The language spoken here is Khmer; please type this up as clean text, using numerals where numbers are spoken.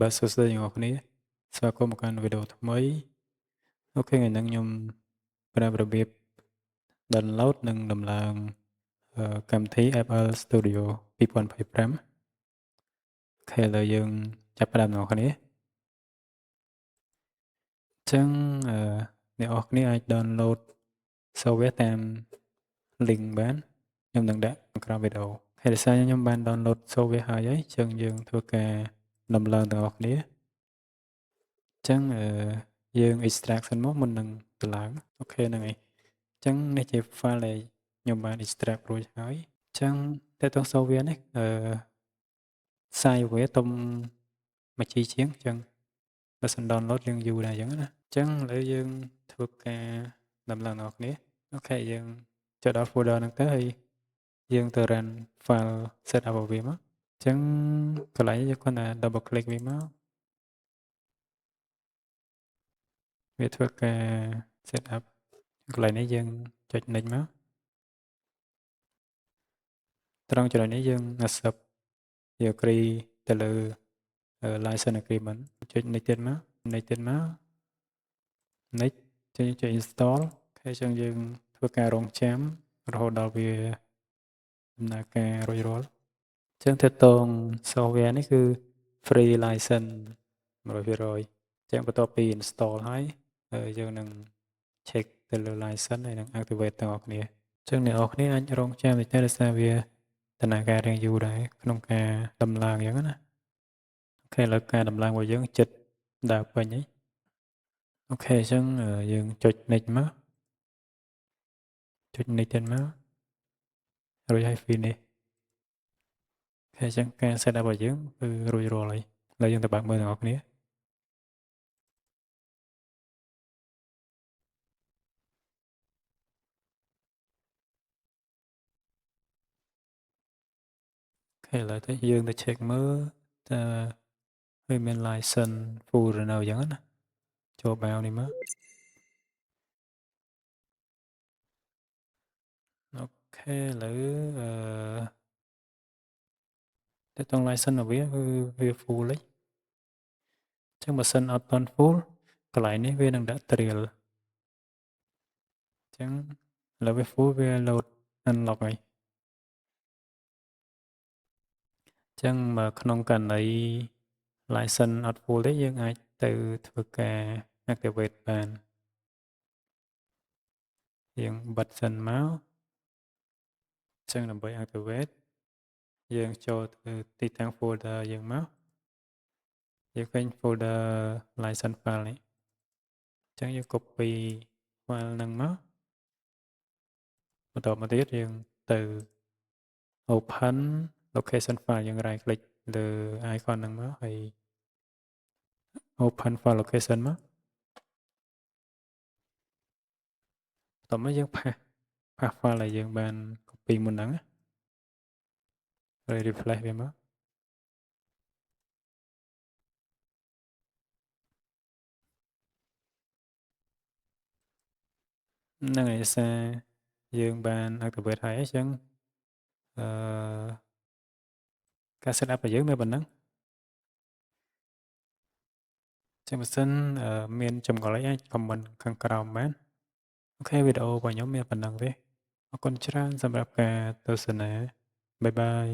បាទសួស្តីទាំងអស់គ្នាស្វាគមន៍មកកាន់វីដេអូថ្មីអូខេថ្ងៃនេះខ្ញុំប្រាប់របៀប download និងដំឡើងកម្មវិធី FL Studio 2025អូខេឥឡូវយើងចាប់ផ្ដើមទាំងអស់គ្នាអញ្ចឹងអ្នកនរគ្នាអាច download software តាម link បានខ្ញុំនឹងដាក់នៅក្រោមវីដេអូហើយដោយសារខ្ញុំបាន download software ហើយអញ្ចឹងយើងធ្វើការដំឡើងទាំងអស់គ្នាអញ្ចឹងយើង extract សិនមកមុននឹងដំឡើងអូខេហ្នឹងហើយអញ្ចឹងនេះជា file ដែលខ្ញុំបាន extract រួចហើយអញ្ចឹងតើតោះ software នេះsize វាទុំមួយ G ជាងអញ្ចឹងបើសិន download យើងយូរដែរអញ្ចឹងណាអញ្ចឹងឥឡូវយើងធ្វើការដំឡើងទាំងអស់គ្នាអូខេយើងចុចដល់ folder ហ្នឹងទៅហើយយើងទៅ run file setup របស់វាមកអញ្ចឹងកន្លែងនេះយើងគ្រាន់តែ double click វាមកវាធ្វើការ set up កន្លែងនេះយើងចុច next មកត្រង់ចំណុចនេះយើង accept យើង agree ទៅលើ license agreement ចុច next ទៀតមក next ទៀតមក next ចុច install ហើយចឹងយើងធ្វើការរងចាំរហូតដល់វាដំណើរការរួចរាល់អញ្ចឹងទាក់ទង software នេះគឺ free license 100%ចឹងបន្ទាប់ពី install ហើយយើងនឹង check ទៅលើ license ហើយនឹង activate ទាំងអស់គ្នាអញ្ចឹងអ្នកនរគ្នាអាចរងចាំតិចទៅដោយសារវាដំណើរការរៀងយូរដែរក្នុងការដំឡើងអញ្ចឹងណាអូខេឥឡូវការដំឡើងរបស់យើងចិត្តដើរពេញហើយអូខេអញ្ចឹងយើងចុច next មកចុច next ទៀតមករួចហើយ finish ហើយអញ្ចឹងការ set up របស់យើងគឺរួចរាល់ហើយឥឡូវយើងទៅបើកមើលទាំងអស់គ្នាអូខេឥឡូវទៅយើងទៅ check មើលតើវាមាន license full ឬនៅអញ្ចឹងណាចូលបាវនេះមកអូខេឥឡូវតែតង license របស់វាគឺវា full ហើយអញ្ចឹងបើសិនអត់ទាន់ full កន្លែងនេះវានឹងដាក់ trial អញ្ចឹងឥឡូវវា full វា load unlock ហើយអញ្ចឹងមកក្នុងករណី license អត់ full ទេយើងអាចទៅធ្វើការ activate បានយើងបិទសិនមកអញ្ចឹងដើម្បី activate យើងចូលទៅទីតាំង folder យើងមកយើងឃើញ folder license file នេះអញ្ចឹងយើង copy file ហ្នឹងមកបន្តមកទៀតយើងទៅ open location file យើង right click លើ icon ហ្នឹងមកហើយ open file location មកបន្តមកយើងផាស file ដែលយើងបាន copy មុនហ្នឹងហើយ refresh វាមកហ្នឹងហើយសារយើងបាន activate ហើយអញ្ចឹងអឺការ set up របស់យើងមានប៉ុណ្ណឹងចឹងបើសិនមានចម្ងល់អីអាច comment ខាងក្រោមបានអូខេវីដេអូរបស់ខ្ញុំមានប៉ុណ្ណឹងទេអរគុណច្រើនសម្រាប់ការទស្សនាបាយបាយ